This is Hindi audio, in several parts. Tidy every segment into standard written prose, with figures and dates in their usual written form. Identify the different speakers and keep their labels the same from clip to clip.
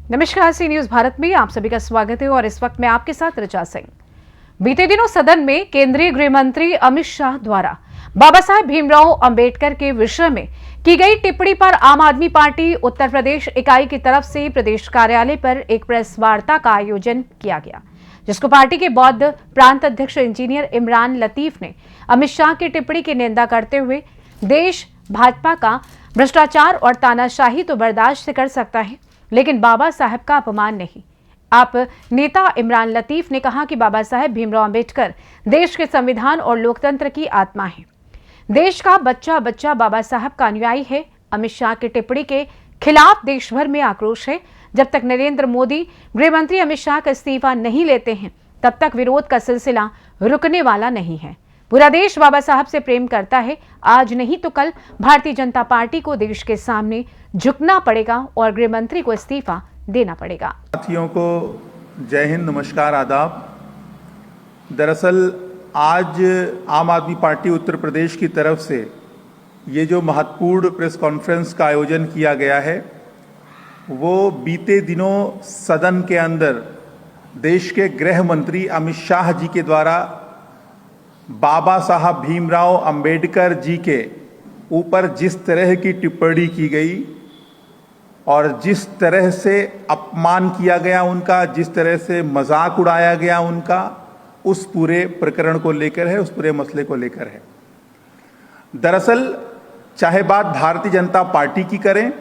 Speaker 1: नमस्कार, सी न्यूज भारत में आप सभी का स्वागत है और इस वक्त मैं आपके साथ ऋचा सिंह। बीते दिनों सदन में केंद्रीय गृह मंत्री अमित शाह द्वारा बाबा साहेब भीमराव अंबेडकर के विषय में की गई टिप्पणी पर आम आदमी पार्टी उत्तर प्रदेश इकाई की तरफ से प्रदेश कार्यालय पर एक प्रेस वार्ता का आयोजन किया गया, जिसको पार्टी के बौद्ध प्रांत अध्यक्ष इंजीनियर इमरान लतीफ ने अमित शाह की टिप्पणी की निंदा करते हुए देश भाजपा का भ्रष्टाचार और तानाशाही तो बर्दाश्त कर सकता है, लेकिन बाबा साहब का अपमान नहीं। आप नेता इमरान लतीफ ने कहा कि बाबा साहेब भीमराव अंबेडकर देश के संविधान और लोकतंत्र की आत्मा है। देश का बच्चा बच्चा बाबा साहब का अनुयायी है। अमित शाह की टिप्पणी के खिलाफ देश भर में आक्रोश है। जब तक नरेंद्र मोदी गृह मंत्री अमित शाह का इस्तीफा नहीं लेते हैं, तब तक विरोध का सिलसिला रुकने वाला नहीं है। पूरा देश बाबा साहब से प्रेम करता है। आज नहीं तो कल भारतीय जनता पार्टी को देश के सामने झुकना पड़ेगा और गृह मंत्री को इस्तीफा देना पड़ेगा।
Speaker 2: साथियों को जय हिंद, नमस्कार, आदाब। दरअसल आज आम आदमी पार्टी उत्तर प्रदेश की तरफ से ये जो महत्वपूर्ण प्रेस कॉन्फ्रेंस का आयोजन किया गया है, वो बीते दिनों सदन के अंदर देश के गृह मंत्री अमित शाह जी के द्वारा बाबा साहब भीमराव अंबेडकर जी के ऊपर जिस तरह की टिप्पणी की गई और जिस तरह से अपमान किया गया उनका, जिस तरह से मजाक उड़ाया गया उनका, उस पूरे प्रकरण को लेकर है, उस पूरे मसले को लेकर है। दरअसल चाहे बात भारतीय जनता पार्टी की करें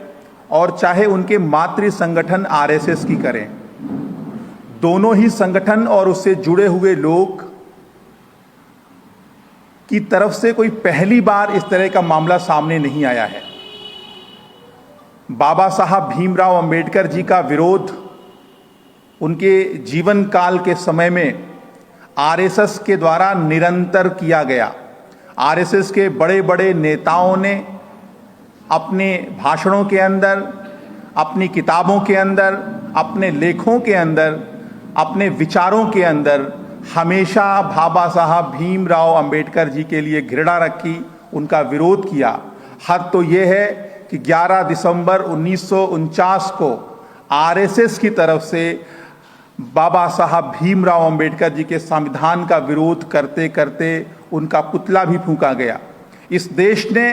Speaker 2: और चाहे उनके मातृ संगठन आरएसएस की करें, दोनों ही संगठन और उससे जुड़े हुए लोग की तरफ से कोई पहली बार इस तरह का मामला सामने नहीं आया है। बाबा साहब भीमराव अंबेडकर जी का विरोध उनके जीवन काल के समय में आरएसएस के द्वारा निरंतर किया गया। आरएसएस के बड़े बड़े नेताओं ने अपने भाषणों के अंदर, अपनी किताबों के अंदर, अपने लेखों के अंदर, अपने विचारों के अंदर हमेशा बाबा साहब भीमराव अंबेडकर जी के लिए घृणा रखी, उनका विरोध किया। हद तो यह है कि 11 दिसंबर 1949 को आरएसएस की तरफ से बाबा साहब भीमराव अंबेडकर जी के संविधान का विरोध करते करते उनका पुतला भी फूंका गया। इस देश ने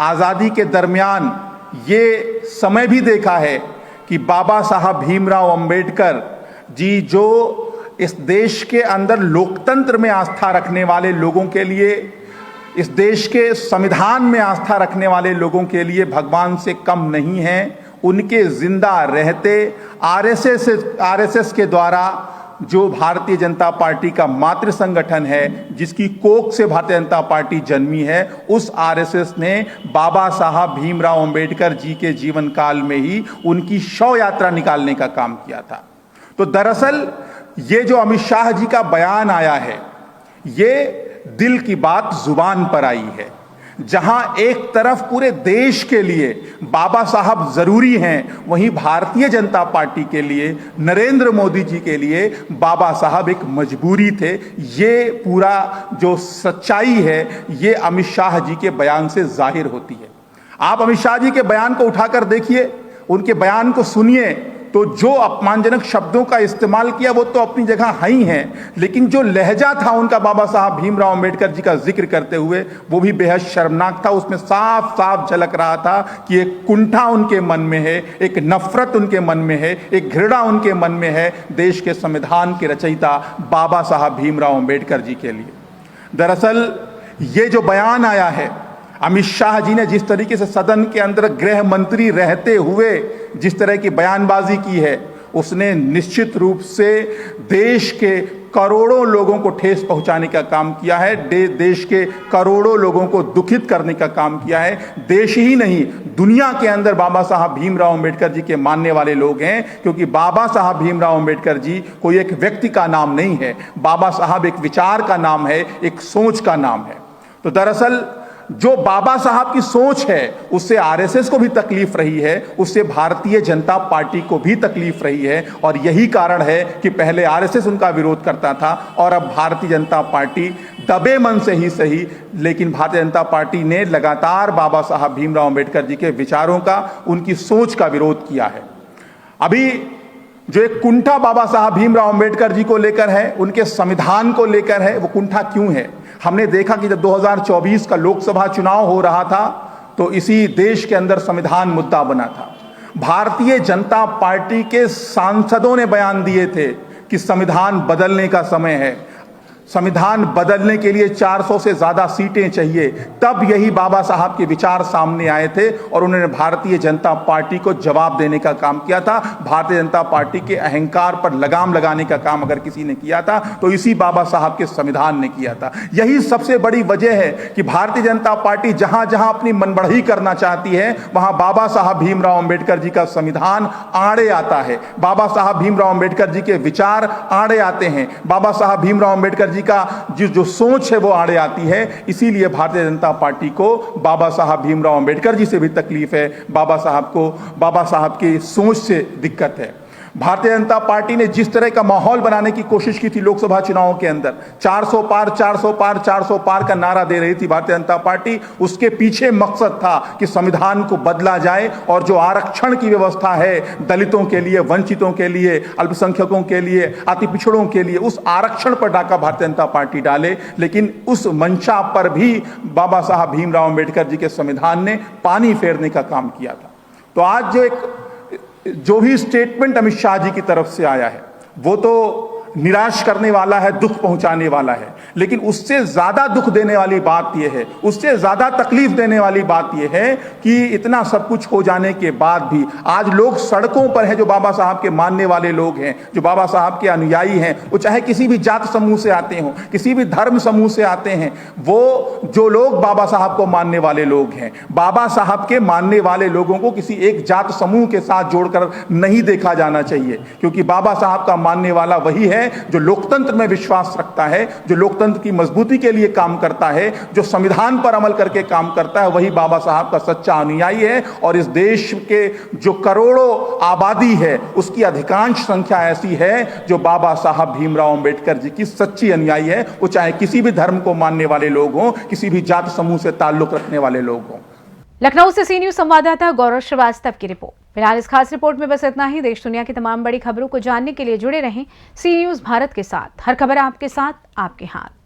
Speaker 2: आज़ादी के दरमियान ये समय भी देखा है कि बाबा साहब भीमराव अंबेडकर जी जो इस देश के अंदर लोकतंत्र में आस्था रखने वाले लोगों के लिए, इस देश के संविधान में आस्था रखने वाले लोगों के लिए भगवान से कम नहीं है। उनके जिंदा रहते आरएसएस के द्वारा जो भारतीय जनता पार्टी का मातृ संगठन है, जिसकी कोख से भारतीय जनता पार्टी जन्मी है, उस आरएसएस ने बाबा साहब भीमराव अंबेडकर जी के जीवन काल में ही उनकी शव यात्रा निकालने का काम किया था। तो दरअसल ये जो अमित शाह जी का बयान आया है, ये दिल की बात जुबान पर आई है। जहां एक तरफ पूरे देश के लिए बाबा साहब जरूरी हैं, वहीं भारतीय जनता पार्टी के लिए, नरेंद्र मोदी जी के लिए बाबा साहब एक मजबूरी थे। ये पूरा जो सच्चाई है, ये अमित शाह जी के बयान से जाहिर होती है। आप अमित शाह जी के बयान को उठाकर देखिए, उनके बयान को सुनिए, तो जो अपमानजनक शब्दों का इस्तेमाल किया वो तो अपनी जगह है ही हैं, लेकिन जो लहजा था उनका बाबा साहब भीमराव अंबेडकर जी का जिक्र करते हुए, वो भी बेहद शर्मनाक था। उसमें साफ साफ झलक रहा था कि एक कुंठा उनके मन में है, एक नफरत उनके मन में है, एक घृणा उनके मन में है देश के संविधान के रचयिता बाबा साहब भीमराव अंबेडकर जी के लिए। दरअसल ये जो बयान आया है, अमित शाह जी ने जिस तरीके से सदन के अंदर गृह मंत्री रहते हुए जिस तरह की बयानबाजी की है, उसने निश्चित रूप से देश के करोड़ों लोगों को ठेस पहुंचाने का काम किया है। देश के करोड़ों लोगों को दुखित करने का काम किया है। देश ही नहीं, दुनिया के अंदर बाबा साहब भीमराव अंबेडकर जी के मानने वाले लोग हैं, क्योंकि बाबा साहब भीमराव अंबेडकर जी कोई एक व्यक्ति का नाम नहीं है। बाबा साहब एक विचार का नाम है, एक सोच का नाम है। तो दरअसल जो बाबा साहब की सोच है, उससे आरएसएस को भी तकलीफ रही है, उससे भारतीय जनता पार्टी को भी तकलीफ रही है, और यही कारण है कि पहले आरएसएस उनका विरोध करता था और अब भारतीय जनता पार्टी दबे मन से ही सही, लेकिन भारतीय जनता पार्टी ने लगातार बाबा साहब भीमराव अंबेडकर जी के विचारों का, उनकी सोच का विरोध किया है। अभी जो एक कुंठा बाबा साहब भीमराव अंबेडकर जी को लेकर है, उनके संविधान को लेकर है, वो कुंठा क्यों है? हमने देखा कि जब 2024 का लोकसभा चुनाव हो रहा था तो इसी देश के अंदर संविधान मुद्दा बना था। भारतीय जनता पार्टी के सांसदों ने बयान दिए थे कि संविधान बदलने का समय है, संविधान बदलने के लिए 400 से ज्यादा सीटें चाहिए। तब यही बाबा साहब के विचार सामने आए थे और उन्होंने भारतीय जनता पार्टी को जवाब देने का काम किया था। भारतीय जनता पार्टी के अहंकार पर लगाम लगाने का काम अगर किसी ने किया था तो इसी बाबा साहब के संविधान ने किया था। यही सबसे बड़ी वजह है कि भारतीय जनता पार्टी जहां जहां अपनी मनबढ़ी करना चाहती है वहां बाबा साहब भीमराव अंबेडकर जी का संविधान आड़े आता है। बाबा साहब भीमराव अंबेडकर जी के विचार आड़े आते हैं। बाबा साहब भीमराव अंबेडकर जी का जो सोच है वो आड़े आती है। इसीलिए भारतीय जनता पार्टी को बाबा साहब भीमराव अंबेडकर जी से भी तकलीफ है, बाबा साहब को बाबा साहब की सोच से दिक्कत है। भारतीय जनता पार्टी ने जिस तरह का माहौल बनाने की कोशिश की थी लोकसभा चुनावों के अंदर, 400 पार 400 पार 400 पार का नारा दे रही थी भारतीय जनता पार्टी, उसके पीछे मकसद था कि संविधान को बदला जाए और जो आरक्षण की व्यवस्था है दलितों के लिए, वंचितों के लिए, अल्पसंख्यकों के लिए, अति पिछड़ों के लिए, उस आरक्षण पर डाका भारतीय जनता पार्टी डाले। लेकिन उस मंशा पर भी बाबा साहब भीमराव अंबेडकर जी के संविधान ने पानी फेरने का काम किया था। तो आज जो भी स्टेटमेंट अमित शाह जी की तरफ से आया है वो तो निराश करने वाला है, दुख पहुंचाने वाला है। लेकिन उससे ज्यादा दुख देने वाली बात यह है, उससे ज्यादा तकलीफ देने वाली बात यह है कि इतना सब कुछ हो जाने के बाद भी आज लोग सड़कों पर हैं, जो बाबा साहब के मानने वाले लोग हैं, जो बाबा साहब के अनुयायी हैं, वो चाहे किसी भी जात समूह से आते हों, किसी भी धर्म समूह से आते हैं, वो जो लोग बाबा साहब को मानने वाले लोग हैं, बाबा साहब के मानने वाले लोगों को किसी एक जात समूह के साथ जोड़कर नहीं देखा जाना चाहिए। क्योंकि बाबा साहब का मानने वाला वही है जो लोकतंत्र में विश्वास रखता है, जो लोकतंत्र की मजबूती के लिए काम करता है, जो संविधान पर अमल करके काम करता है, वही बाबा साहब का सच्चा अनुयायी है। और इस देश के जो करोड़ों आबादी है उसकी अधिकांश संख्या ऐसी है जो बाबा साहब भीमराव अंबेडकर जी की सच्ची अनुयायी है, वो चाहे किसी भी धर्म को मानने वाले लोग हों, किसी भी जात समूह से ताल्लुक रखने वाले लोग हों।
Speaker 1: लखनऊ से सी न्यूज संवाददाता गौरव श्रीवास्तव की रिपोर्ट। फिलहाल इस खास रिपोर्ट में बस इतना ही। देश दुनिया की तमाम बड़ी खबरों को जानने के लिए जुड़े रहें सी न्यूज भारत के साथ। हर खबर आपके साथ, आपके हाथ।